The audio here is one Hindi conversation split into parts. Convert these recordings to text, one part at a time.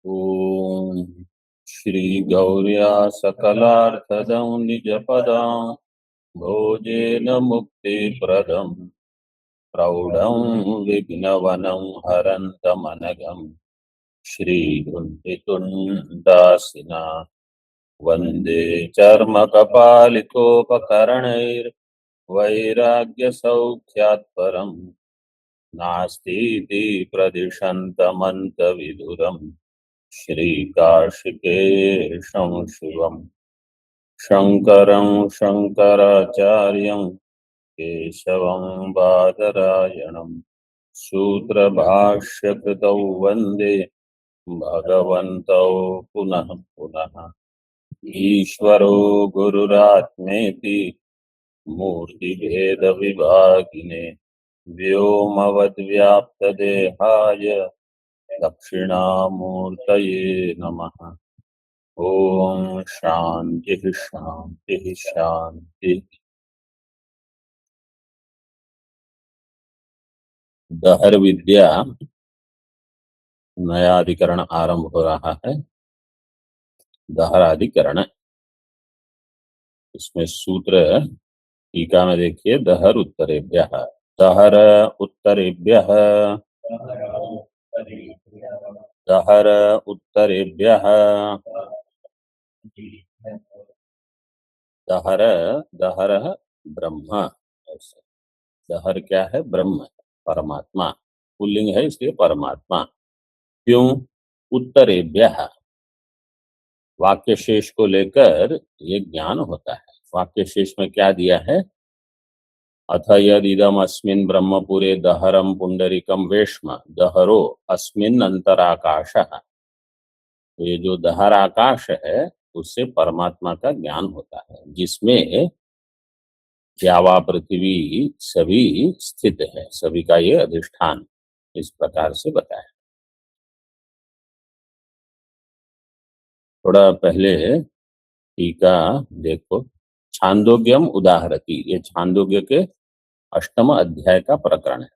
ओम श्री गौर्या सकलार्थदं निजपदां भोजेन मुक्तिप्रदं प्रौढं विघ्नवनं हरन्तमनघं श्रीकुण्ठितुण्डासिना वन्दे चर्मकपालिकोपकरणैर्वैराग्यसौख्यात् परं नास्तीति प्रदिशन्तमन्तविधुरम् श्रीकार्षिकेशं शिवं शङ्करं शङ्कराचार्यं केशवं बादरायणं सूत्रभाष्यकृतौ वन्दे भगवन्तौ पुनः पुनः। ईश्वरो गुरुरात्मेति मूर्तिभेदविभागिने व्योमवद्व्याप्तदेहाय दक्षिणामूर्तये नमः। ओम शांति शांति शांति। दहर विद्या नया अधिकरण आरंभ हो रहा है। दहर अधिकरण, इसमें सूत्र टीका में देखिए। दहर उत्तरेभ्यः, दहर उत्तरेभ्यः, दहर उत्तरेभ्यः। दहर, दहर ब्रह्म। ऐसे दहर क्या है? ब्रह्म है, परमात्मा। पुल्लिंग है इसलिए परमात्मा। क्यों? उत्तरेभ्यः, वाक्य शेष को लेकर ये ज्ञान होता है। वाक्य शेष में क्या दिया है? अथ यदिदम अस्मिन् ब्रह्मपुरे दहरम पुंडरीकम वेश्म दहरो अस्मिन् अंतराकाशः। तो ये जो दहर आकाश है उससे परमात्मा का ज्ञान होता है, जिसमें द्यावा पृथ्वी सभी स्थित है, सभी का ये अधिष्ठान। इस प्रकार से बताया। थोड़ा पहले टीका देखो। छांदोग्यम उदाहरति, ये छांदोग्य के 8वें अध्याय का प्रकरण है।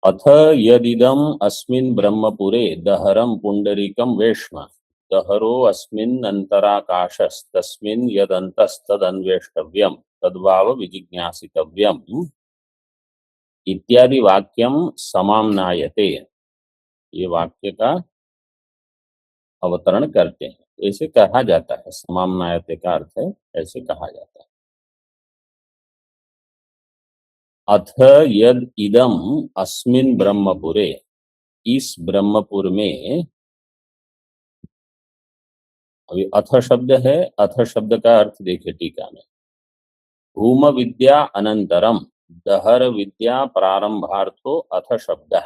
अथ यदिदम अस्मिन् ब्रह्मपुरे दहरम पुंडरीकम वेश्म दहरो अस्मिन् अंतराकाशस्तस्मिन् यदन्तस्तदन्वेष्टव्यम तद्भाव विजिज्ञासितव्यम इत्यादि वाक्यम समाम्नायते। ये वाक्य का अवतरण करते हैं। ऐसे कहा जाता है, समाम्नायते का अर्थ है ऐसे कहा जाता है। अथ यद इदम अस्मिन् ब्रह्मपुरे, इस ब्रह्मपुर में। अभी अथ शब्द है, अथ शब्द का अर्थ देखिए टीका में। भूम विद्या अनंतरम दहर विद्या प्रारंभार्थो अथ शब्द।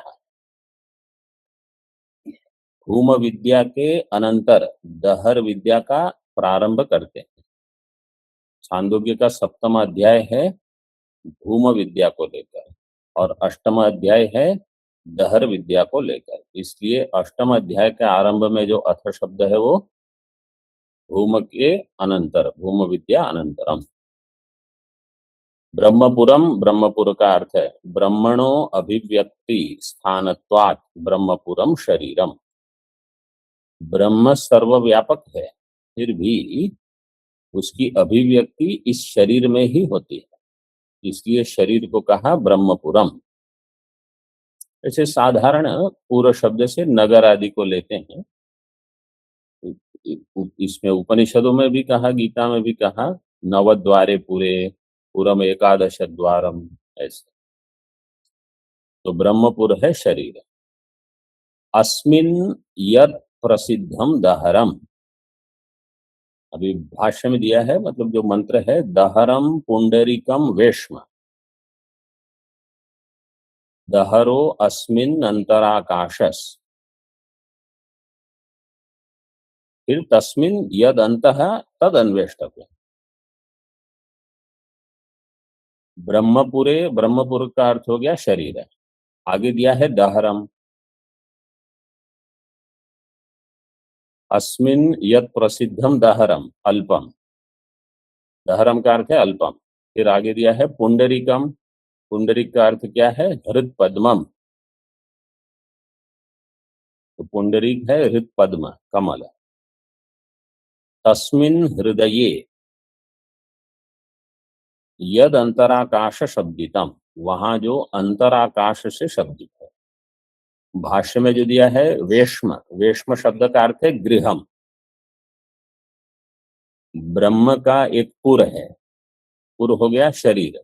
भूम विद्या के अनंतर दहर विद्या का प्रारंभ करते हैं। छांदोग्य का 7वां अध्याय है भूम विद्या को लेकर और 8वां अध्याय है दहर विद्या को लेकर। इसलिए 8वें अध्याय के आरंभ में जो अथ शब्द है वो भूम के अनंतर, भूम विद्या अनंतरम। ब्रह्मपुरम, ब्रह्मपुर का अर्थ है ब्रह्मणो अभिव्यक्ति स्थानत्वात् ब्रह्मपुरम शरीरम। ब्रह्म सर्वव्यापक है, फिर भी उसकी अभिव्यक्ति इस शरीर में ही होती है, इसलिए शरीर को कहा ब्रह्मपुरम। ऐसे साधारण पूर्व शब्द से नगर आदि को लेते हैं। इसमें उपनिषदों में भी कहा, गीता में भी कहा नवद्वारे पूरे पुरम एकादश द्वारम, ऐसे। तो ब्रह्मपुर है शरीर। अस्मिन यत् प्रसिद्धम दहरम, अभी भाष्य में दिया है, मतलब जो मंत्र है दहरम पुंडरीकम वेश्म दहरो अस्मिन अंतराकाशस, फिर तस्मिन यद अंतः तद अन्वेष्टव्य। ब्रह्मपुरे, ब्रह्मपुर का अर्थ हो गया शरीर है। आगे दिया है दहरम, अस्मिन यद प्रसिद्धम दहरम अल्पम, दहरम का अर्थ है अल्पम। फिर आगे दिया है पुंडरीकम, पुंडरीक का अर्थ क्या है? हृद पद्मम। पुंडरीक है हृत पद्म कमल, तस्मिन हृदये यद अंतराकाश शब्दितम, वहां जो अंतराकाश से शब्दित है। भाष्य में जो दिया है वेश्म, वेश्म शब्द का अर्थ है गृहम। ब्रह्म का एक पुर है, पुर हो गया शरीर,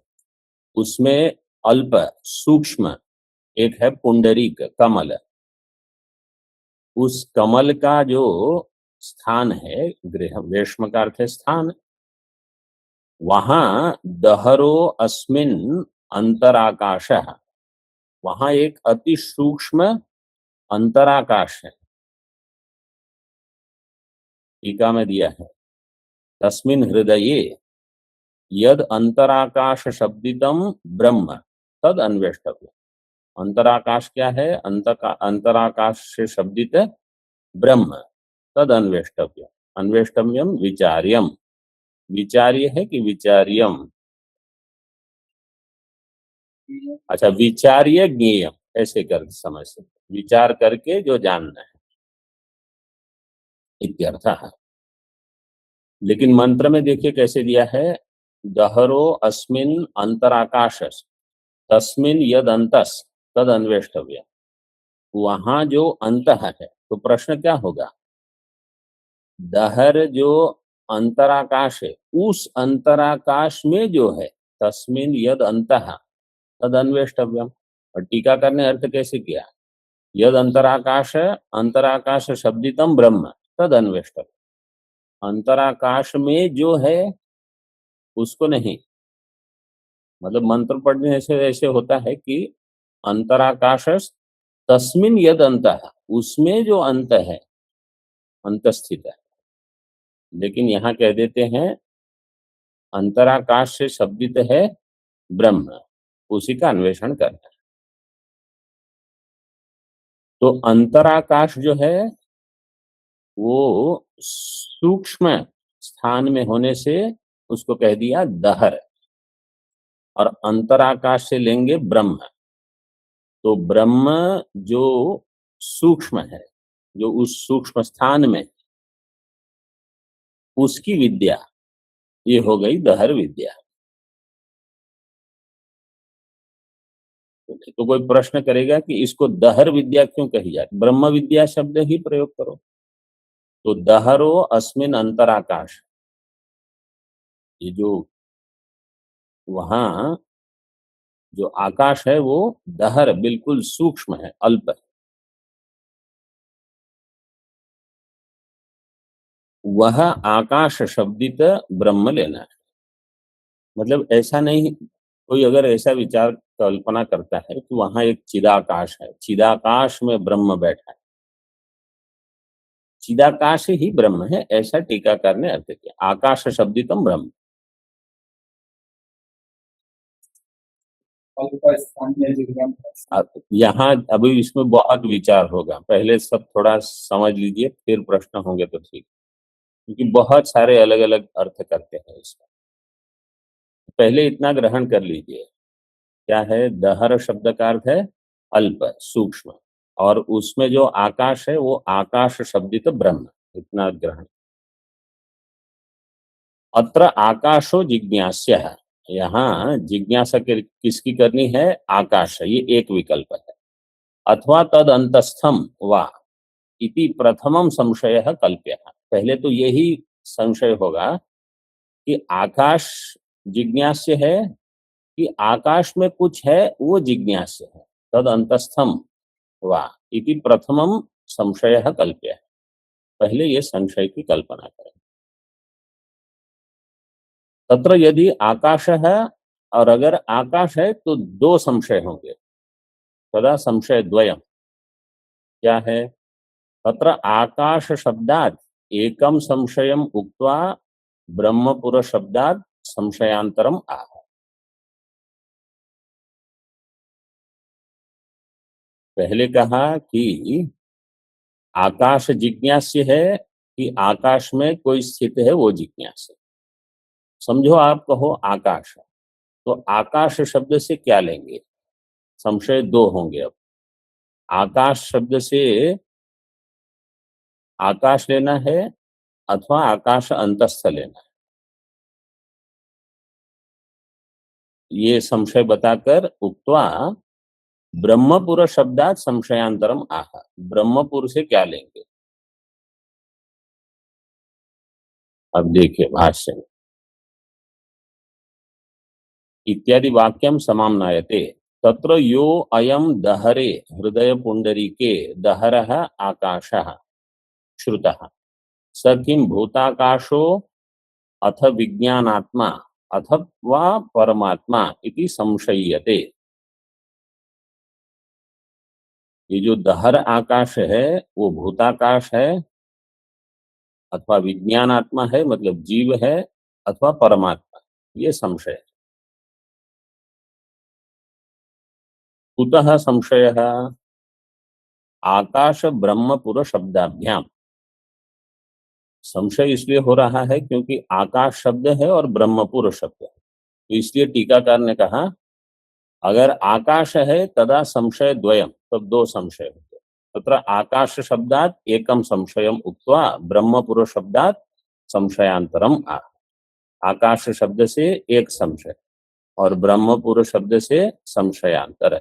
उसमें अल्प सूक्ष्म एक है पुंडरीक कमल। उस कमल का जो स्थान है गृह, वेश्म का अर्थ है स्थान, वहां दहरो अस्मिन अंतराकाश, वहां एक अति सूक्ष्म अंतराकाश है। टीका में दिया है तस्मिन हृदये यद अंतराकाश शब्दितम ब्रह्म तद अन्वेष्टव्य। अंतराकाश क्या है? अंतराकाश से शब्दित ब्रह्म, तद अन्वेष्टव्य, अन्वेष्टव्यम विचार्यम, विचार्य है कि विचार्यम? अच्छा, विचार्य ज्ञेयम ऐसे कर समझ सकते, विचार करके जो जानना है इत्यर्थ है। लेकिन मंत्र में देखिए कैसे दिया है, दहरो अस्मिन अंतराकाश तस्मिन यद अंतस तद अन्वेष्टव्य। वहां जो अंत है, तो प्रश्न क्या होगा? दहर जो अंतराकाश है, उस अंतराकाश में जो है तस्मिन यद अंतः तद अन्वेष्टव्यम। और टीकाकर ने अर्थ कैसे किया? यद अंतराकाश, अंतराकाश शब्दितम ब्रह्म तद अन्वेष्टव्यम, अंतराकाश में जो है उसको नहीं। मतलब मंत्र पढ़ने से ऐसे होता है कि अंतराकाश तस्मिन यद अंतः, उसमें जो अंत है, अंत स्थित है। लेकिन यहाँ कह देते हैं अंतराकाश से शब्दित है ब्रह्म, उसी का अन्वेषण करना है। तो अंतराकाश जो है वो सूक्ष्म स्थान में होने से उसको कह दिया दहर, और अंतराकाश से लेंगे ब्रह्म। तो ब्रह्म जो सूक्ष्म है, जो उस सूक्ष्म स्थान में, उसकी विद्या ये हो गई दहर विद्या। तो कोई प्रश्न करेगा कि इसको दहर विद्या क्यों कही जाती? ब्रह्म विद्या शब्द ही प्रयोग करो। तो दहरो अस्मिन अंतराकाश, ये जो वहां जो आकाश है वो दहर बिल्कुल सूक्ष्म है, अल्प है। वह आकाश शब्दित ब्रह्म लेना है। मतलब ऐसा नहीं, कोई अगर ऐसा विचार कल्पना करता है कि वहां एक चिदाकाश है, चिदाकाश में ब्रह्म बैठा है, चिदाकाश ही ब्रह्म है, ऐसा टीकाकार ने अर्थ किया, आकाश शब्दितम ब्रह्म। यहाँ अभी इसमें बहुत विचार होगा, पहले सब थोड़ा समझ लीजिए, फिर प्रश्न होंगे तो ठीक, क्योंकि बहुत सारे अलग अलग अर्थ करते हैं इसका। पहले इतना ग्रहण कर लीजिए, क्या है? दहर शब्द का अर्थ है अल्प सूक्ष्म, और उसमें जो आकाश है वो आकाश शब्दित ब्रह्म, इतना ग्रहण। अत्र आकाशो जिज्ञास्य है, यहाँ जिज्ञासा किसकी करनी है? आकाश, ये एक विकल्प है। अथवा तद अंतस्थम वा इति प्रथमम संशय कल्प्य, पहले तो यही संशय होगा कि आकाश जिज्ञास्य है कि आकाश में कुछ है वो जिज्ञास्य है। तद अंतस्थम वा इति प्रथमम संशय कल्प्य, पहले ये संशय की कल्पना करें। तत्र यदि आकाश है, और अगर आकाश है तो दो संशय होंगे, तदा संशय द्वयम। क्या है? तत्र आकाश शब्दात् एकम संशयम उक्त्वा ब्रह्मपुर शब्दात् संशयांतरम आह। पहले कहा कि आकाश जिज्ञास्य है कि आकाश में कोई स्थित है वो जिज्ञास्य। समझो आप कहो आकाश है, तो आकाश शब्द से क्या लेंगे? संशय दो होंगे। अब आकाश शब्द से आकाश लेना है अथवा आकाश अंतस्थ लेना है, ये संशय बताकर उक्त्वा ब्रह्मपुर शब्दात संशयांतरम आह, ब्रह्मपुर से क्या लेंगे। अब देखिए भाष्य में, इत्यादि वाक्यम समाम्नायते, तत्र यो अयम दहरे हृदय पुंडरीके दहरः आकाशः श्रुतः स किं भूताकाशो अथ विज्ञानात्मा अथवा परमात्मा इति संशय्यते। ये जो दहर आकाश है वो भूताकाश है अथवा विज्ञानात्मा है, मतलब जीव है, अथवा परमात्मा, ये संशय है। कुतः संशयः, आकाश ब्रह्मपुर शब्दाभ्याम, संशय इसलिए हो रहा है क्योंकि आकाश शब्द है और ब्रह्मपुर शब्द है, तो इसलिए टीकाकार ने कहा अगर आकाश है तदा संशय द्वयम, तब दो संशय होते, तत्र आकाश शब्दात एकम संशयम उक्त्वा ब्रह्मपुर शब्दात संशयांतरम आ, आकाश शब्द से एक संशय और ब्रह्मपुर शब्द से संशयांतर है।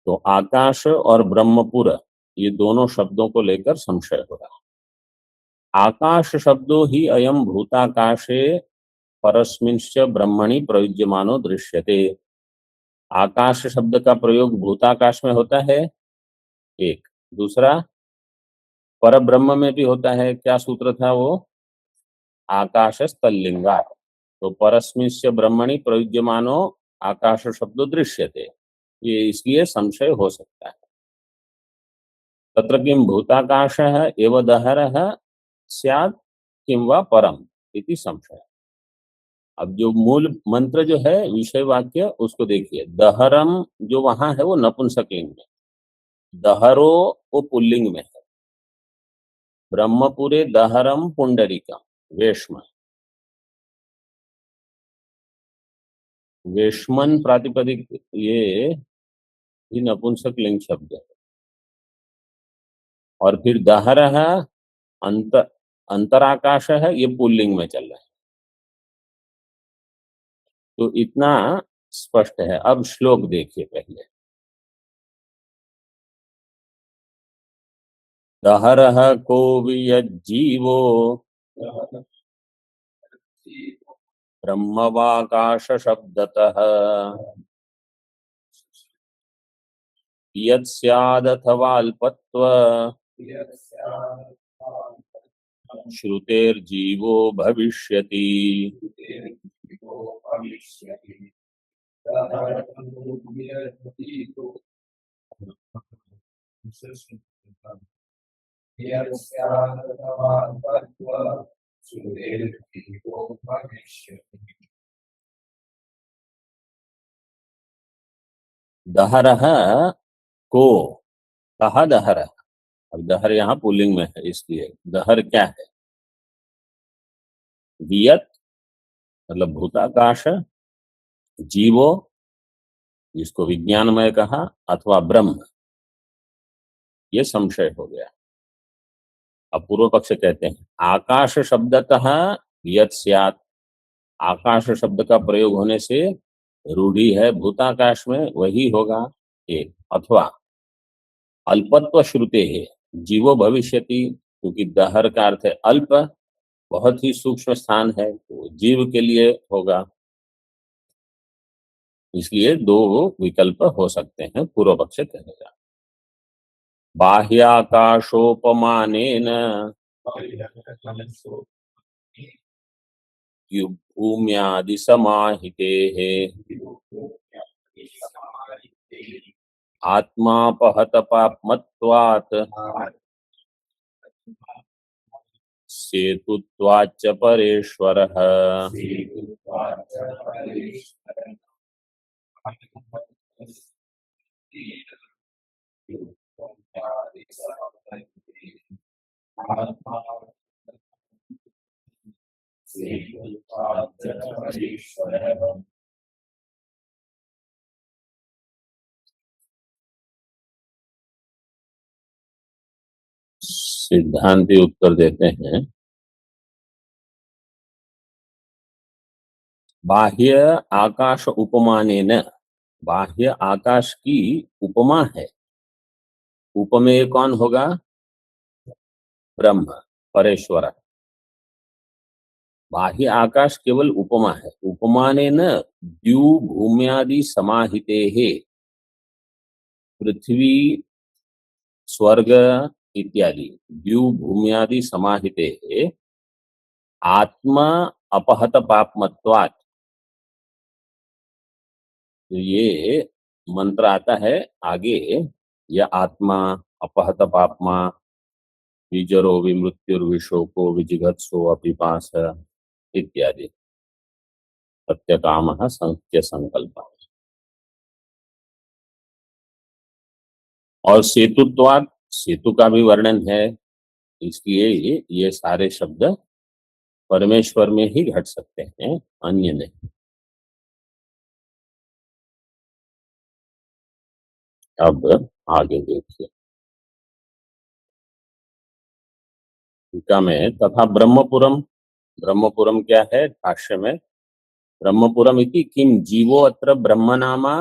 तो आकाश और ब्रह्मपुर ये दोनों शब्दों को लेकर संशय हो रहा है। आकाश शब्दो ही अयम भूताकाशे परस्मिंश्च ब्रह्मणि प्रयुज्यमानो दृश्यते। आकाश शब्द का प्रयोग भूताकाश में होता है एक, दूसरा पर ब्रह्म में भी होता है। क्या सूत्र था वो, आकाश तल्लिंगा, तो परस्मिंश्च ब्रह्मणि प्रयुज्यमानो आकाश शब्दो दृश्यते, ये इसलिए संशय हो सकता है। तत्र किम भूताकाशः एव दहरः स्यात् किं वा परम इति संशय। अब जो मूल मंत्र जो है विषय वाक्य उसको देखिए, दहरम जो वहां है वो नपुंसकलिंग में, दहरो वो पुल्लिंग में है, ब्रह्मपुरे दहरम पुंडरीकम वेश्म, वेश्मन प्रातिपदिक ये नपुंसकलिंग शब्द है। और फिर दहरः अंत अंतराकाश है, ये पुल्लिंग में चल रहा है। तो इतना स्पष्ट है। अब श्लोक देखिए पहले, दहरः को वियज्जीवो ब्रह्मवाकाश शब्दतः यत् स्यादथवाल्पत्व श्रुतेर्जीवो भविष्यति। दहरः को, कहा दहर, अब दहर यहाँ पुल्लिंग में है इसलिए दहर क्या है, वियत मतलब भूताकाश, जीवो जिसको विज्ञानमय कहा, अथवा ब्रह्म, ये संशय हो गया। अब पूर्व पक्ष कहते हैं आकाश शब्दतः यत् स्यात्, आकाश शब्द का प्रयोग होने से रूढ़ी है भूताकाश में वही होगा एक, अथवा अल्पत्व श्रुते है जीवो भविष्यति, क्योंकि दहर का अर्थ है अल्प, बहुत ही सूक्ष्म स्थान है तो जीव के लिए होगा, इसलिए दो विकल्प हो सकते हैं पूर्व पक्ष कहेगा। बाह्याकाशोपमानेन भूम्यादि समाहितेः आत्मापहत पाप्मत्वात् सेतुत्वाच्च परेश्वरः। सिद्धांती उत्तर देते हैं, बाह्य आकाश उपमानेन, बाह्य आकाश की उपमा है। उपमेय कौन होगा? ब्रह्म, परेश्वर। बाह्य आकाश केवल उपमा है। उपमानेन द्यू भूम्यादि समाहिते है, पृथ्वी स्वर्ग इत्यादि द्यू भूम्यादि समाहिते है, आत्मा अपहत पापमत्वात्। तो ये मंत्र आता है आगे, यह आत्मा अपहत पापमा विजरो विमृत्युर्विशोको विजिगत्सो अपिपास इत्यादि, सत्यकामः सत्य संकल्प। और सेतुत्वात्, सेतु का भी वर्णन है, इसलिए ये सारे शब्द परमेश्वर में ही घट सकते हैं, अन्य नहीं। अब आगे देखिए, टीका में तथा ब्रह्मपुरम, ब्रह्मपुरम क्या है भाष्य में? ब्रह्मपुरम इति किम जीवो अत्र ब्रह्मनामा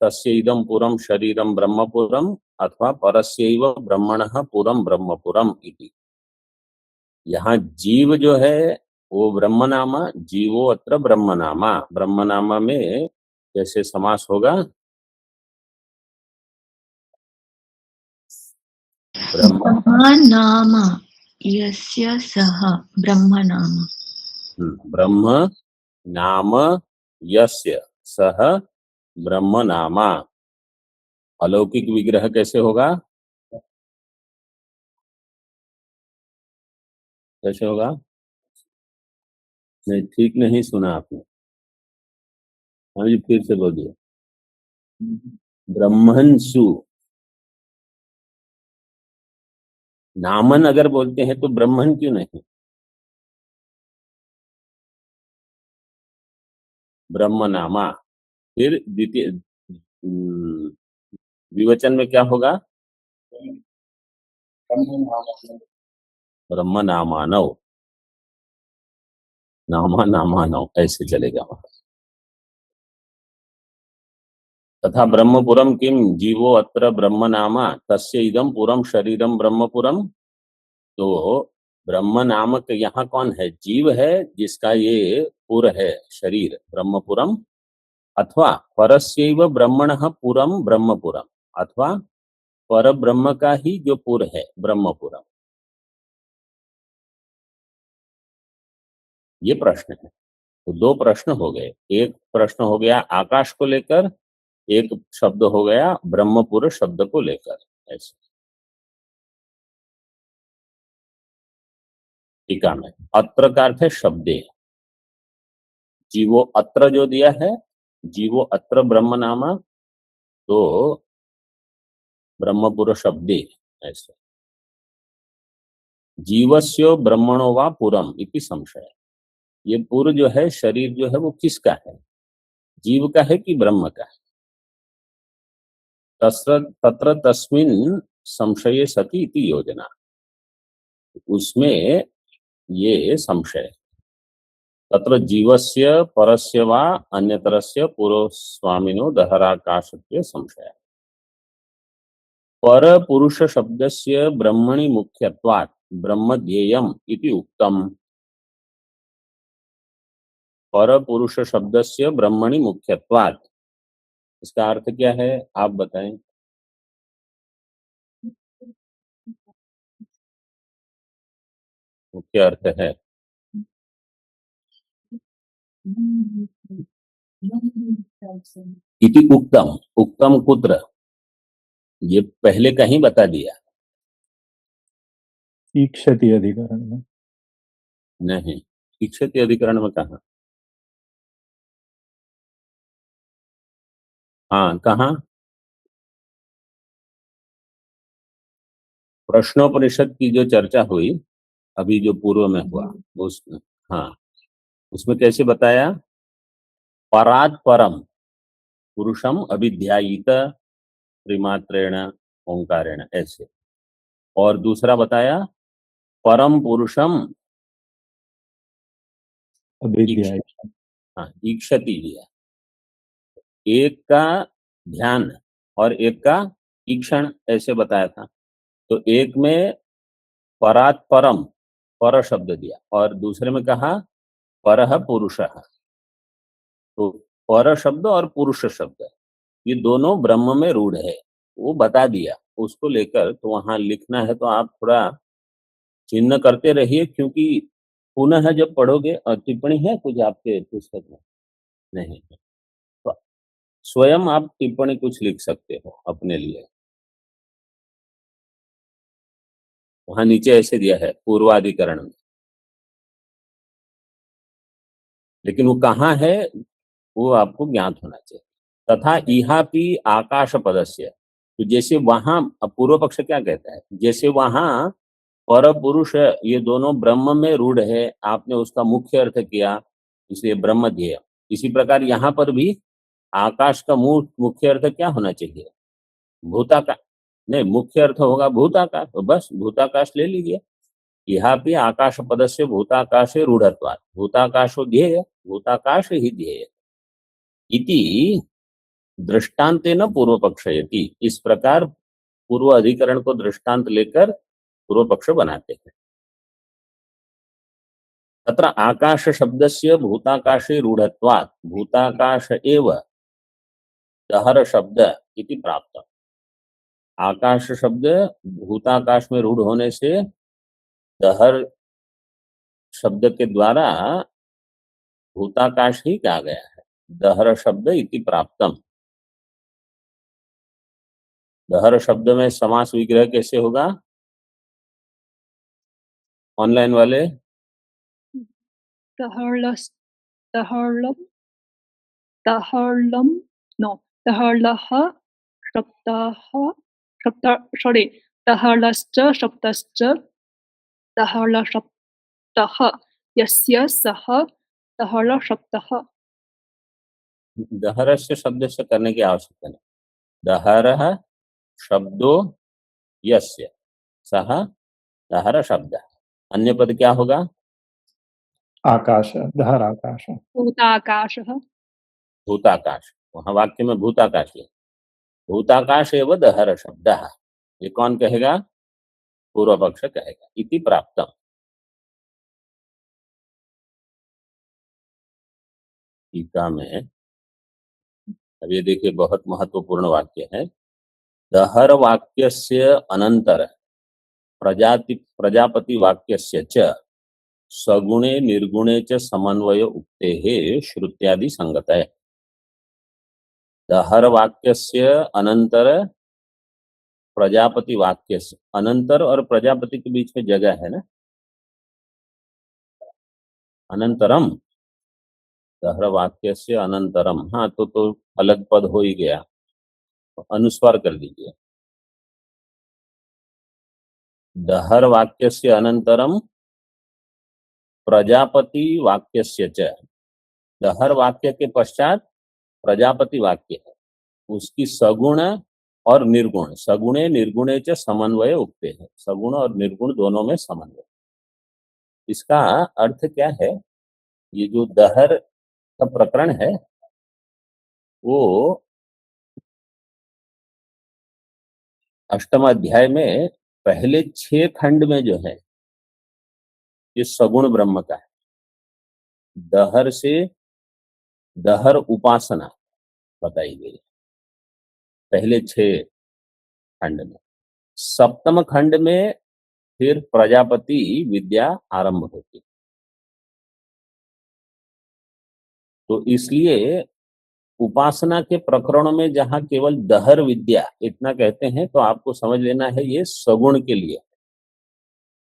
तस्य इदं पुरम शरीरम ब्रह्मपुरम अथवा परस्यैव ब्रह्मणः पुरम ब्रह्मपुरम इति। यहाँ जीव जो है वो ब्रह्मनामा, जीवो अत्र ब्रह्मनामा, ब्रह्मनामा में कैसे समास होगा? ब्रह्मनाम यस्य सः ब्रह्मनाम। ब्रह्म नाम यस्य सह ब्रह्म नामा। अलौकिक विग्रह कैसे होगा? कैसे होगा? नहीं, ठीक नहीं सुना आपने। हाँ जी, फिर से बोलिए। ब्रह्मंसु, नामन अगर बोलते हैं तो ब्रह्मन क्यों नहीं? ब्रह्म नामा। फिर द्वितीय विवचन में क्या होगा? ब्रह्म नामानव, नामा नामानव ऐसे चलेगा वहां। तथा ब्रह्मपुरम किम जीवो अत्र ब्रह्म नामा तस्य इदम पुरम शरीरम ब्रह्मपुरम। तो ब्रह्म नामक यहाँ कौन है? जीव है, जिसका ये पुर है शरीर ब्रह्मपुरम, अथवा परस्यैव ब्रह्मणः पुरम ब्रह्मपुरम, अथवा पर ब्रह्म का ही जो पुर है ब्रह्मपुरम। ये प्रश्न है। तो दो प्रश्न हो गए, एक प्रश्न हो गया आकाश को लेकर, एक शब्द हो गया ब्रह्मपुर शब्द को लेकर। ऐसे टीका में अत्र का अर्थ है शब्दे, जीवो अत्र जो दिया है, जीवो अत्र ब्रह्म नामा, तो ब्रह्मपुर शब्दे। ऐसे जीवस्य ब्रह्मणो वा पुरम इति संशय। ये पुर जो है, शरीर जो है, वो किसका है? जीव का है कि ब्रह्म का है? तत्र तत्र तस्मिन् संशये सति इति योजना, उसमें ये संशय। तत्र जीवस्य परस्य वा अन्यतरस्य पुरोस्वामिनो दहराकाशत्वे संशय। पर पुरुष शब्दस्य ब्रह्मणि मुख्यत्वात् ब्रह्म ध्येयम् इति उक्तम्। पर पुरुष शब्दस्य ब्रह्मणि मुख्यत्वात्, इसका अर्थ क्या है आप बताएं? मुख्य अर्थ है इति उक्तम। उक्तम कुत्र, ये पहले कहीं बता दिया ईक्षति अधिकरण में नहीं? इच्छति अधिकरण में कहा? हाँ, कहा? प्रश्नोपनिषद की जो चर्चा हुई अभी, जो पूर्व में हुआ, उस, हाँ, उसमें कैसे बताया? परात् परम पुरुषम अभिध्यायित त्रिमात्रेण ओंकारेण, ऐसे। और दूसरा बताया परम पुरुषम अविद्या हाँ ईक्षति लिया, एक का ध्यान और एक का ईक्षण ऐसे बताया था। तो एक में परात परम पर शब्द दिया और दूसरे में कहा परह पुरुषः। तो पर शब्द और पुरुष शब्द ये दोनों ब्रह्म में रूढ़ है, वो बता दिया। उसको लेकर तो वहां लिखना है तो आप थोड़ा चिन्ह करते रहिए, क्योंकि पुनः जब पढ़ोगे, और टिप्पणी है कुछ आपके पुस्तक में नहीं है, तो स्वयं आप टिप्पणी कुछ लिख सकते हो अपने लिए। वहां नीचे ऐसे दिया है पूर्वाधिकरण में, लेकिन वो कहाँ है वो आपको ज्ञात होना चाहिए। तथा इहापि आकाश पदस्य, तो जैसे वहां, अब पूर्व पक्ष क्या कहता है, जैसे वहां पर पुरुष ये दोनों ब्रह्म में रूढ़ है, आपने उसका मुख्य अर्थ किया इसलिए ब्रह्म ध्येय, इसी प्रकार यहाँ पर भी आकाश का मुख्य अर्थ क्या होना चाहिए, भूताकाश। नहीं, मुख्य अर्थ होगा भूताकाश, तो बस भूताकाश ले लीजिए। यहाँ भी आकाश पद से भूताकाशे रूढ़त्वात्, भूताकाशो ध्येय, भूताकाश ही ध्येय इति दृष्टांतेन पूर्व पक्षयति। इस प्रकार पूर्व अधिकरण को दृष्टांत लेकर पूर्व पक्ष बनाते हैं। तत्र आकाश शब्दस्य भूताकाशे रूढ़त्वात् भूताकाश एव दहर शब्द इति प्राप्त। आकाश शब्द भूताकाश में रूढ़ होने से दहर शब्द के द्वारा भूताकाश ही कहा गया है। दहर शब्द इति प्राप्तम। दहर शब्द में समास विग्रह कैसे होगा ऑनलाइन वाले? दहर्लस दहर्लम दहर्लम नो दहर्लः शब्दः सॉरी दहर्लश्च शब्दश्च दहर्लशब्दः यस्य सः दहर्लशब्दः। दहरस्य शब्द से करने की आवश्यकता नहीं। दहरः शब्दो यस्य सः दहर शब्द। अन्य पद क्या होगा? आकाश, दहर आकाश। भूताकाशः भूताकाश, वहां वाक्य में भूताकाश है। भूताकाश एव दहर शब्द, ये कौन कहेगा? पूर्व पक्ष कहेगा। इति प्राप्तम। टीका में अब ये देखिए, बहुत महत्वपूर्ण वाक्य है। दहर वाक्यस्य अनंतर प्रजापति वाक्यस्य च सगुणे निर्गुणे च समन्वय उक्तेः श्रुत्यादि संगतः। दहर वाक्यस्य अनंतर प्रजापति वाक्यस्य, अनंतर और प्रजापति के बीच में जगह है ना, अनंतरम। दहर वाक्यस्य अनंतरम, हाँ तो अलग पद हो ही गया, तो अनुस्वार कर दीजिए। दहर वाक्यस्य अनंतरम प्रजापति वाक्यस्य च। दहर वाक्य के पश्चात प्रजापति वाक्य है, उसकी सगुण और निर्गुण, सगुणे निर्गुणे च समन्वय उगते हैं। सगुण और निर्गुण दोनों में समन्वय। इसका अर्थ क्या है? ये जो दहर का प्रकरण है वो अष्टम अध्याय में पहले 6 खंड में जो है ये सगुण ब्रह्म का है। दहर से दहर उपासना बताई गई पहले 6 खंड में। सप्तम खंड में फिर प्रजापति विद्या आरंभ होती। तो इसलिए उपासना के प्रकरणों में जहां केवल दहर विद्या इतना कहते हैं तो आपको समझ लेना है ये सगुण के लिए।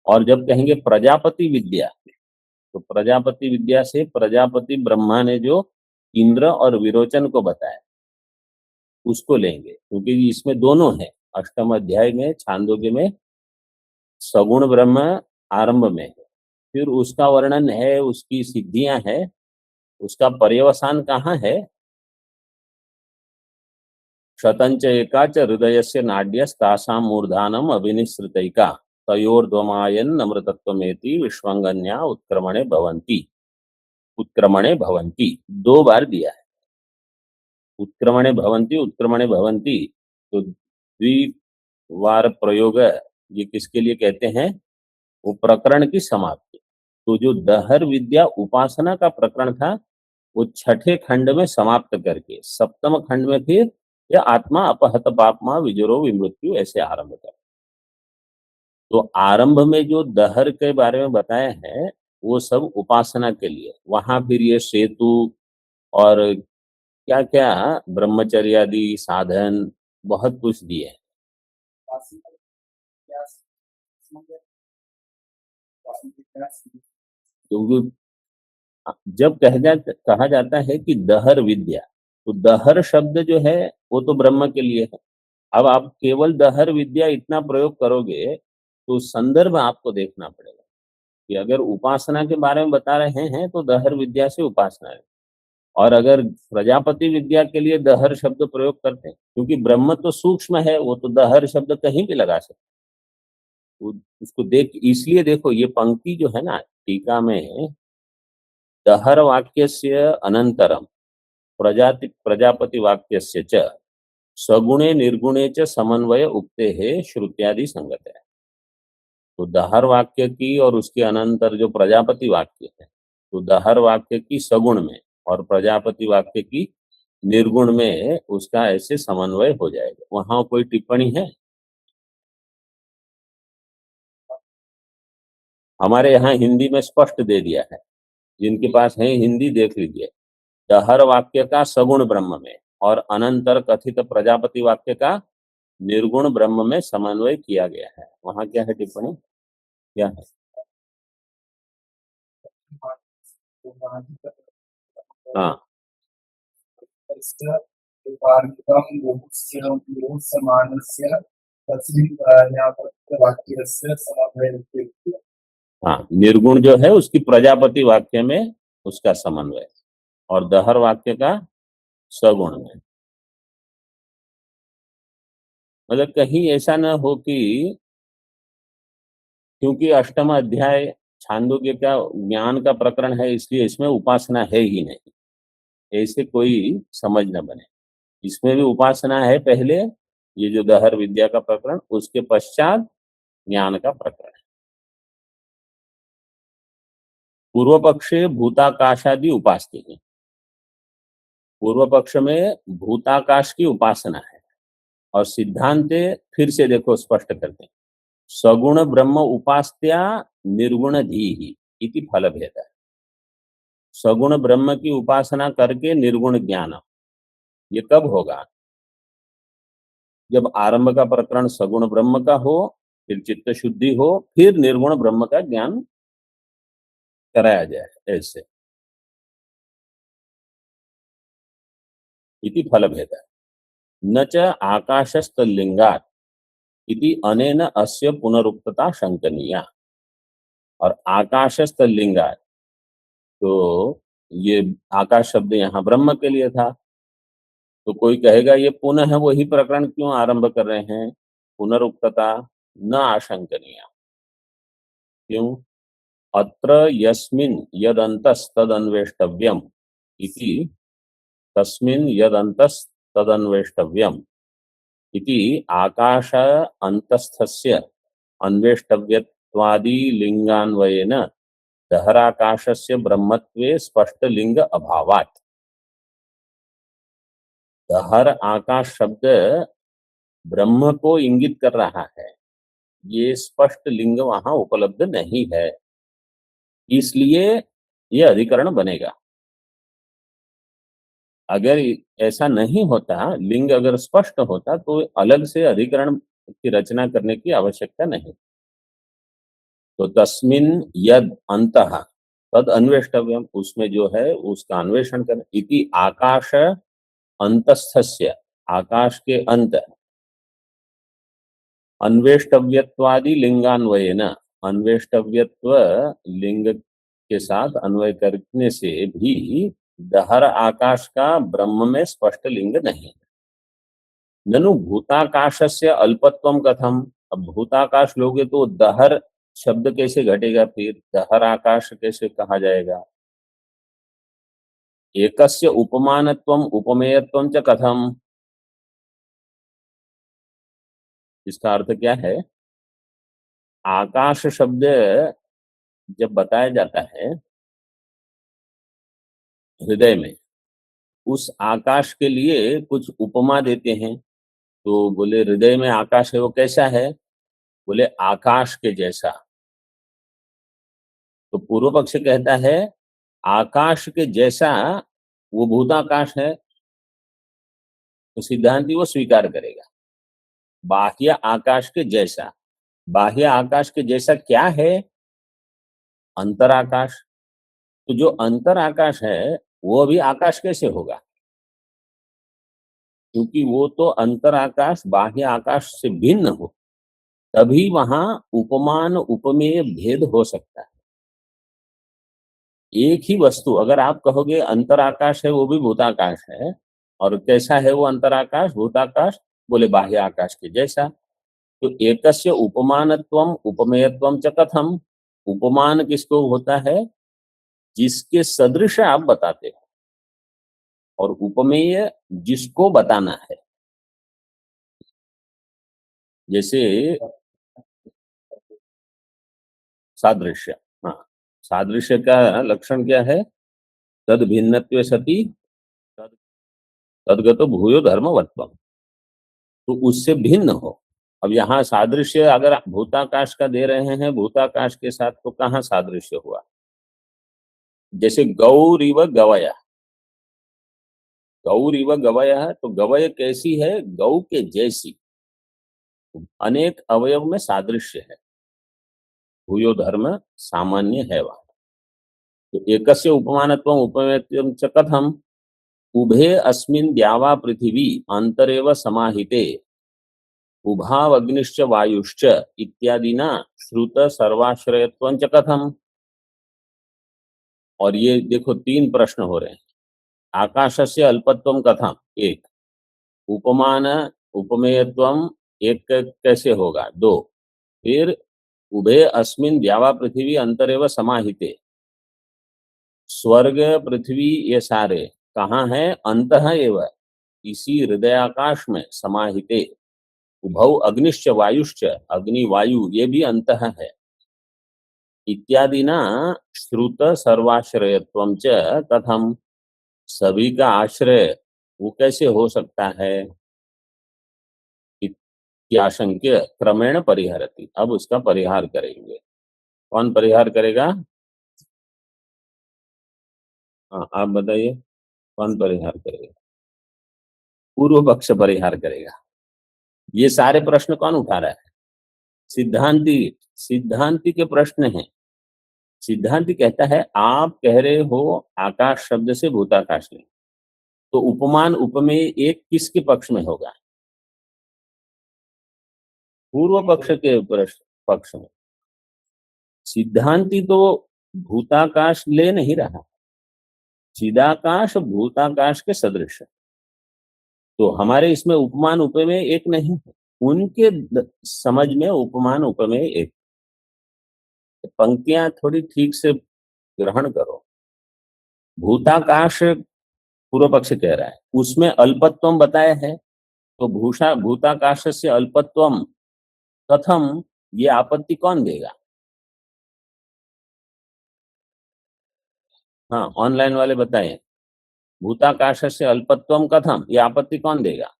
और जब कहेंगे प्रजापति विद्या, तो प्रजापति विद्या से प्रजापति ब्रह्मा ने जो इंद्र और विरोचन को बताया उसको लेंगे, क्योंकि इसमें दोनों है। अष्टम अध्याय में छांदोग्य में सगुण ब्रह्म आरंभ में है, फिर उसका वर्णन है, उसकी सिद्धियां है, उसका पर्यवसान कहाँ है? शतंच एका च हृदय से नाड्यस्तासाम मूर्धानम अभिनिश्रितैका। तयोर्ध्वमायन अमृतत्वमेति विश्वंगन्या उत्क्रमणे भवन्ति 2 बार दिया है। उत्क्रमणे भवन्ति तो द्विवार प्रयोग ये किसके लिए कहते हैं? वो प्रकरण की समाप्ति। तो जो दहर विद्या उपासना का प्रकरण था वो छठे खंड में समाप्त करके सप्तम खंड में फिर ये आत्मा अपहत पापमा विजरो विमृत्यु ऐसे आरंभ कर। तो आरंभ में जो दहर के बारे में बताया है वो सब उपासना के लिए, वहां फिर ये सेतु और क्या क्या ब्रह्मचर्य आदि साधन बहुत कुछ दिए हैं। क्योंकि जब कहा जाता है कि दहर विद्या, तो दहर शब्द जो है वो तो ब्रह्म के लिए है। अब आप केवल दहर विद्या इतना प्रयोग करोगे तो संदर्भ आपको देखना पड़ेगा कि अगर उपासना के बारे में बता रहे हैं तो दहर विद्या से उपासना है, और अगर प्रजापति विद्या के लिए दहर शब्द प्रयोग करते हैं, क्योंकि ब्रह्म तो सूक्ष्म है, वो तो दहर शब्द कहीं भी लगा सकते, उसको इसलिए देखो ये पंक्ति जो है ना टीका में, दहर वाक्यस्य अनंतरम प्रजापति वाक्यस्य च सगुणे निर्गुणे च समन्वय उक्ते है श्रुत्यादि संगत है। तो दहर वाक्य की और उसके अनंतर जो प्रजापति वाक्य है, तो दहर वाक्य की सगुण में और प्रजापति वाक्य की निर्गुण में उसका ऐसे समन्वय हो जाएगा। वहां कोई टिप्पणी है? हमारे यहाँ हिंदी में स्पष्ट दे दिया है, जिनके पास है हिंदी देख लीजिए। दहर वाक्य का सगुण ब्रह्म में और अनंतर कथित प्रजापति वाक्य का निर्गुण ब्रह्म में समन्वय किया गया है। वहां क्या है टिप्पणी? क्या है? हाँ, हाँ, निर्गुण जो है उसकी प्रजापति वाक्य में उसका समन्वय और दहर वाक्य का सगुण में। मतलब कहीं ऐसा न हो कि, क्योंकि अष्टम अध्याय छांदोग्य का ज्ञान का प्रकरण है इसलिए इसमें उपासना है ही नहीं, ऐसे कोई समझ न बने। इसमें भी उपासना है पहले, ये जो दहर विद्या का प्रकरण, उसके पश्चात ज्ञान का प्रकरण है। पूर्व पक्षे भूताकाशादि उपासते हैं। पूर्व पक्ष में भूताकाश की उपासना है और सिद्धांत फिर से देखो स्पष्ट करते हैं, सगुण ब्रह्म उपास्त्या निर्गुण धीहि इति फल भेद है। सगुण ब्रह्म की उपासना करके निर्गुण ज्ञान, ये कब होगा? जब आरंभ का प्रकरण सगुण ब्रह्म का हो, फिर चित्त शुद्धि हो, फिर निर्गुण ब्रह्म का ज्ञान कराया जाए। ऐसे इति फल भेद है। न च आकाशस्थलिंगात् इति अनेन अस्य पुनरुक्तता शंकनीया। और आकाशस्थलिंगात्, तो ये आकाश शब्द यहाँ ब्रह्म के लिए था, तो कोई कहेगा ये पुनः वही प्रकरण क्यों आरंभ कर रहे हैं? पुनरुक्तता न आशंकनीया। क्यों? अत्र यस्मिन् यदन्तस्तदन्वेष्टव्यम् इति तस्मिन् यदन्तस्तदन्वेष्टव्यम् इति आकाश अंतस्थस्य अन्वेष्टव्यत्वादि लिंगान्वयेन दहराकाशस्य ब्रह्मत्वे स्पष्ट लिंग अभावात्। दहर आकाश शब्द ब्रह्म को इंगित कर रहा है, ये स्पष्ट लिंग वहां उपलब्ध नहीं है, इसलिए ये अधिकरण बनेगा। अगर ऐसा नहीं होता, लिंग अगर स्पष्ट होता, तो अलग से अधिकरण की रचना करने की आवश्यकता नहीं। तो तस्मिन् यद अंतः तद अन्वेष्टव्यम, उसमें जो है उसका अन्वेषण करना। इति आकाश अंतस्थस्य, आकाश के अंत, अन्वेष्टव्यत्वादि लिंगान्वयेन, अन्वेष्टव्यत्व लिंग के साथ अन्वय करने से भी दहर आकाश का ब्रह्म में स्पष्ट लिंग नहीं। ननु भूताकाशस्य अल्पत्वम कथम, अब भूताकाश लोगे तो दहर शब्द कैसे घटेगा, फिर दहर आकाश कैसे कहा जाएगा। एकस्य उपमानत्वम उपमेयत्वम च कथम, इसका अर्थ क्या है। आकाश शब्द जब बताया जाता है हृदय में, उस आकाश के लिए कुछ उपमा देते हैं। तो बोले हृदय में आकाश है, वो कैसा है, बोले आकाश के जैसा। तो पूर्व पक्ष कहता है आकाश के जैसा वो भूताकाश है, तो सिद्धांति वो स्वीकार करेगा। बाह्य आकाश के जैसा, बाह्य आकाश के जैसा क्या है, अंतराकाश। तो जो अंतराकाश है वो भी आकाश कैसे होगा, क्योंकि वो तो अंतराकाश बाह्य आकाश से भिन्न हो, तभी वहां उपमान उपमेय भेद हो सकता है। एक ही वस्तु अगर आप कहोगे अंतराकाश है वो भी भूताकाश है, और कैसा है वो अंतराकाश भूताकाश, बोले बाह्य आकाश के जैसा। तो एकस्य उपमानत्वम उपमेयत्वम च कथम, उपमान किसको होता है, जिसके सदृश आप बताते हो, और उपमेय जिसको बताना है। जैसे सादृश्य, हाँ, सादृश्य का लक्षण क्या है, तद भिन्नत्वे सति तदगतो भूयो धर्मवत्वम, तो उससे भिन्न हो। अब यहाँ सादृश्य अगर भूताकाश का दे रहे हैं, भूताकाश के साथ, तो कहाँ सादृश्य हुआ। जैसे गौरिव गवय, गौरिव गवय है, तो गवय कैसी है, गौ के जैसी। अनेक अवयव में सादृश्य है, भूयो धर्म सामान्य है वहां। तो एकस्य उपमानत्वम उपमेयत्वम च कथम, उभे अस्मिन् द्यावा पृथिवी अंतरेव समाहिते उभावग्निश्च वायुश्च इत्यादिना श्रुत सर्वाश्रयत्वं च कथम। और ये देखो तीन प्रश्न हो रहे हैं। आकाशस्य अल्पत्वं कथम, एक। उपमान उपमेयत्वम, एक कैसे होगा, दो। फिर उभे अस्मिन् द्यावा पृथ्वी अंतरेव समाहिते, स्वर्ग पृथ्वी ये सारे कहाँ है, अंतः एव, इसी हृदयाकाश में, समाहिते। उभौ अग्निश्च वायुश्च, अग्नि वायु ये भी अंतः है। इत्यादि ना श्रुत सर्वाश्रयत्वम च कथम, सभी का आश्रय वो कैसे हो सकता है, इत्याशंक्य क्रमेण परिहरति। अब उसका परिहार करेंगे। कौन परिहार करेगा, हाँ आप बताइए, कौन परिहार करेगा। पूर्व पक्ष परिहार करेगा। ये सारे प्रश्न कौन उठा रहा है, सिद्धांति। सिद्धांति के प्रश्न हैं। सिद्धांति कहता है आप कह रहे हो आकाश शब्द से भूताकाश नहीं, तो उपमान उपमेय एक किसके पक्ष में होगा, पूर्व पक्ष के पक्ष में। सिद्धांति तो भूताकाश ले नहीं रहा, चिदाकाश भूताकाश के सदृश है। तो हमारे इसमें उपमान उपमेय एक नहीं है, उनके समझ में उपमान उपमेय एक। पंक्तियां थोड़ी ठीक से ग्रहण करो। भूताकाश पूर्व पक्ष कह रहा है, उसमें अल्पत्वम बताया है, तो भूताकाश से अल्पत्वम कथम, ये आपत्ति कौन देगा। हाँ ऑनलाइन वाले बताएं, भूताकाश से अल्पत्वम कथम, ये आपत्ति कौन देगा,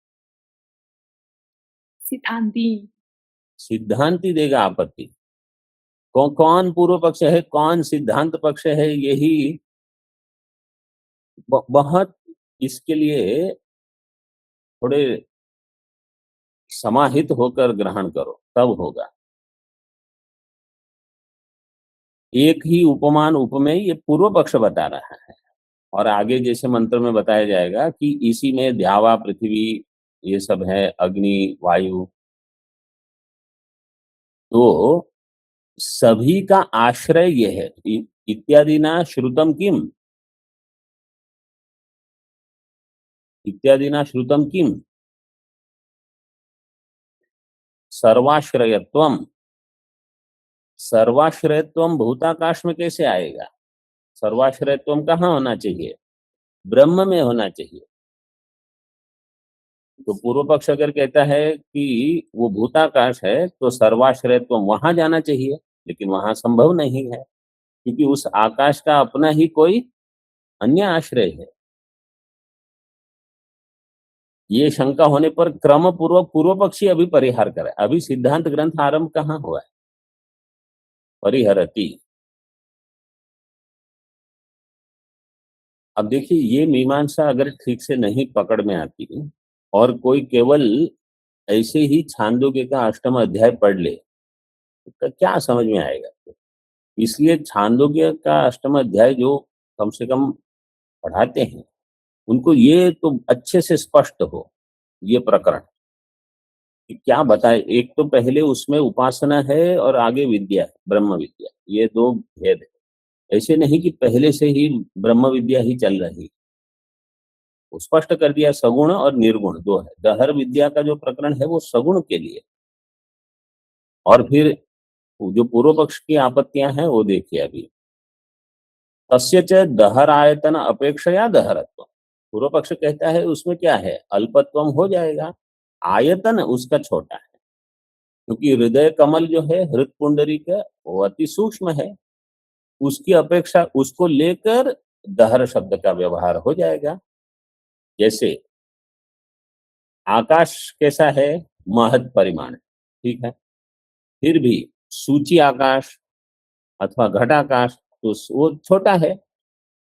सिद्धांति। सिद्धांति देगा आपत्ति। कौन पूर्व पक्ष है, कौन सिद्धांत पक्ष है, यही बहुत इसके लिए थोड़े समाहित होकर ग्रहण करो, तब होगा। एक ही उपमान उपमेय ये पूर्व पक्ष बता रहा है, और आगे जैसे मंत्र में बताया जाएगा कि इसी में द्यावा पृथ्वी ये सब है, अग्नि वायु, तो सभी का आश्रय ये है। इत्यादि ना श्रुतम किम, इत्यादि ना श्रुतम किम, सर्वाश्रयत्वम, सर्वाश्रयत्वम भूताकाश में कैसे आएगा? सर्वाश्रयत्वम कहाँ होना चाहिए? ब्रह्म में होना चाहिए। तो पूर्व पक्ष अगर कहता है कि वो भूताकाश है तो सर्वाश्रयत्व वहां जाना चाहिए, लेकिन वहां संभव नहीं है क्योंकि उस आकाश का अपना ही कोई अन्य आश्रय है। ये शंका होने पर क्रम पूर्वक पूर्व पक्षी अभी परिहार करे। अभी सिद्धांत ग्रंथ आरंभ कहाँ हुआ है? परिहरती। अब देखिए, ये मीमांसा अगर ठीक से नहीं पकड़ में आती और कोई केवल ऐसे ही छांदोग्य का अष्टम अध्याय पढ़ ले तो क्या समझ में आएगा? इसलिए छांदोग्य का अष्टम अध्याय जो कम से कम पढ़ाते हैं उनको ये तो अच्छे से स्पष्ट हो ये प्रकरण कि क्या बताए। एक तो पहले उसमें उपासना है और आगे विद्या है, ब्रह्म विद्या, ये दो भेद है। ऐसे नहीं कि पहले से ही ब्रह्म विद्या ही चल रही, वो स्पष्ट कर दिया सगुण और निर्गुण दो है। दहर विद्या का जो प्रकरण है वो सगुण के लिए। और फिर जो पूर्व पक्ष की आपत्तियां हैं वो देखिए अभी। तस्य च दहर आयतन अपेक्षया दहरत्व, पूर्व पक्ष कहता है उसमें क्या है, अल्पत्वम हो जाएगा, आयतन उसका छोटा है क्योंकि हृदय कमल जो है हृत पुंडरीक वो अति सूक्ष्म है, उसकी अपेक्षा उसको लेकर दहर शब्द का व्यवहार हो जाएगा। जैसे आकाश कैसा है, महत परिमाण, ठीक है, फिर भी सूची आकाश अथवा घटाकाश तो वो छोटा है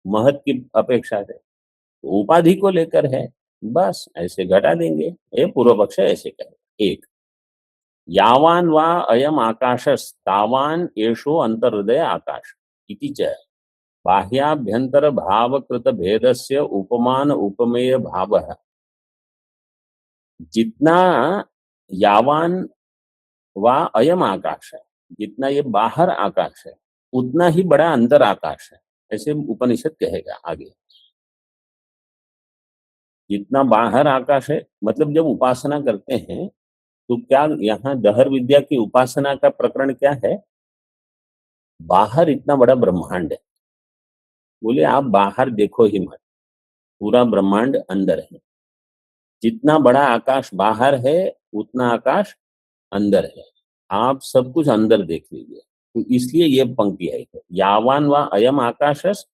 महत की अपेक्षा से, तो उपाधि को लेकर है, बस ऐसे घटा देंगे। ये पूर्व पक्ष ऐसे कहे। एक, यावान वा अयम आकाशस तावान एषो अंतर्हृदय आकाश इति च बाह्याभ्यंतर भावकृत भेदस्य उपमान उपमेय भावः, जितना यावान वा अयम आकाश है, जितना ये बाहर आकाश है उतना ही बड़ा अंदर आकाश है, ऐसे उपनिषद कहेगा आगे। जितना बाहर आकाश है मतलब जब उपासना करते हैं तो क्या यहाँ दहर विद्या की उपासना का प्रकरण क्या है, बाहर इतना बड़ा ब्रह्मांड है, बोले आप बाहर देखो ही मत, पूरा ब्रह्मांड अंदर है। जितना बड़ा आकाश बाहर है उतना आकाश अंदर है, आप सब कुछ अंदर देख लीजिए। तो इसलिए ये पंक्ति आई है, यावान वा अयम आकाशस,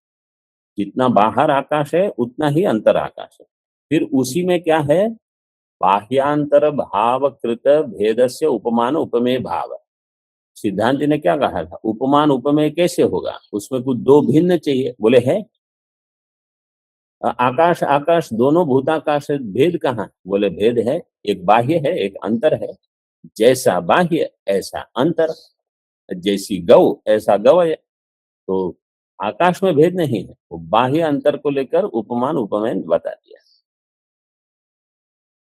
जितना बाहर आकाश है उतना ही अंतर आकाश है। फिर उसी में क्या है, बाह्यांतर भाव कृत भेदस्य उपमान उपमेय भाव। सिद्धांत ने क्या कहा था, उपमान उपमेय कैसे होगा, उसमें कुछ दो भिन्न चाहिए, बोले है आकाश आकाश दोनों भूताकाश है, भेद कहाँ, बोले भेद है, एक बाह्य है एक अंतर है। जैसा बाह्य ऐसा अंतर, जैसी गौ ऐसा गवय। तो आकाश में भेद नहीं है, वो बाह्य अंतर को लेकर उपमान उपमेय बता दिया।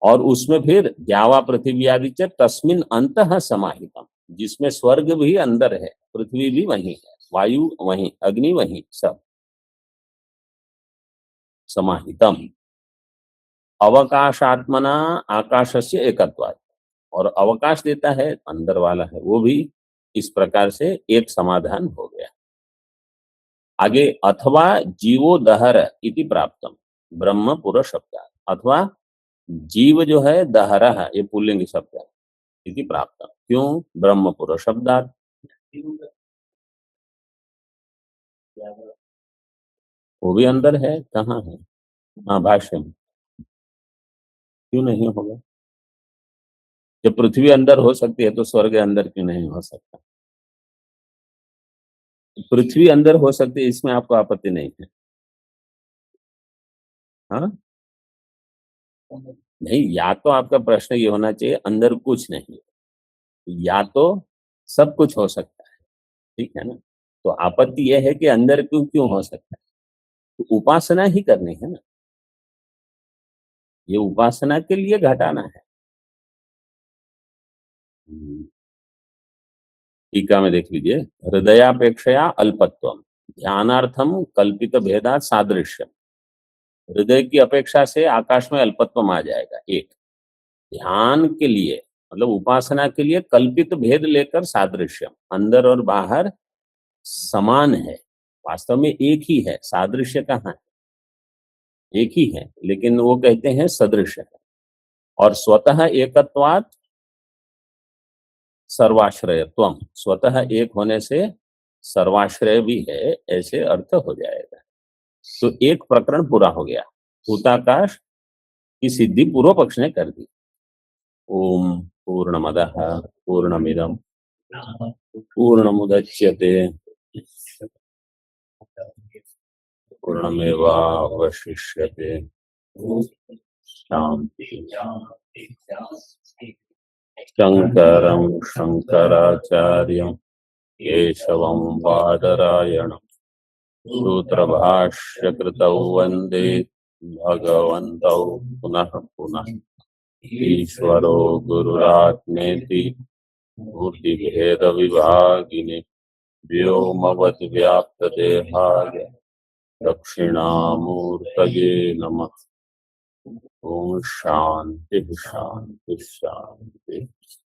और उसमें फिर द्यावा पृथ्वी आदि च तस्मिन अंतः समाहितम, जिसमें स्वर्ग भी अंदर है, पृथ्वी भी वहीं है, वायु वहीं, अग्नि वहीं, सब समाहितम। अवकाशात्मना आकाशस्य एकत्वात्, और अवकाश देता है अंदर वाला है वो भी, इस प्रकार से एक समाधान हो गया। आगे अथवा जीवो दहर इति प्राप्तम ब्रह्म पुरुष शब्द, अथवा जीव जो है दहरः ये पुल्लिंग शब्द है, इति प्राप्तम, क्यों, ब्रह्म पुरुष शब्दात्। वो भी अंदर है, कहाँ है, हाँ भाष्य में, क्यों नहीं होगा, जब पृथ्वी अंदर हो सकती है तो स्वर्ग अंदर क्यों नहीं हो सकता। पृथ्वी अंदर हो सकती है इसमें आपको आपत्ति नहीं है, हाँ नहीं, या तो आपका प्रश्न ये होना चाहिए अंदर कुछ नहीं, या तो सब कुछ हो सकता है, ठीक है ना। तो आपत्ति यह है कि अंदर क्यों क्यों हो सकता है, तो उपासना ही करनी है ना, ये उपासना के लिए घटाना है। टीका में देख लीजिए, हृदयापेक्षया अल्पत्वम ध्यानार्थम कल्पित भेदा सादृश्य, हृदय की अपेक्षा से आकाश में अल्पत्वम आ जाएगा। एक, ध्यान के लिए मतलब उपासना के लिए कल्पित भेद लेकर सादृश्य, अंदर और बाहर समान है, वास्तव में एक ही है, सादृश्य कहाँ है, एक ही है, लेकिन वो कहते हैं सदृश है। और स्वतः एकत्वात् सर्वाश्रयत्वम, स्वतः एक होने से सर्वाश्रय भी है, ऐसे अर्थ हो जाएगा। तो एक प्रकरण पूरा हो गया, भूताकाश की सिद्धि पूर्व पक्ष ने कर दी। ओम पूर्णमदः पूर्णमिदं पूर्णमुदच्यते पूर्णमेवावशिष्यते। शांति। शंकरं शंकराचार्यं केशवं बादरायणं सूत्रभाष्यकृतौ वन्दे भगवन्तौ पुनः पुनः। ईश्वरो गुरुरात्मेति मूर्तिभेदविभागिने व्योमवद्व्याप्तदेहाय दक्षिणामूर्तये नमः। ओम शांति शांति शांति।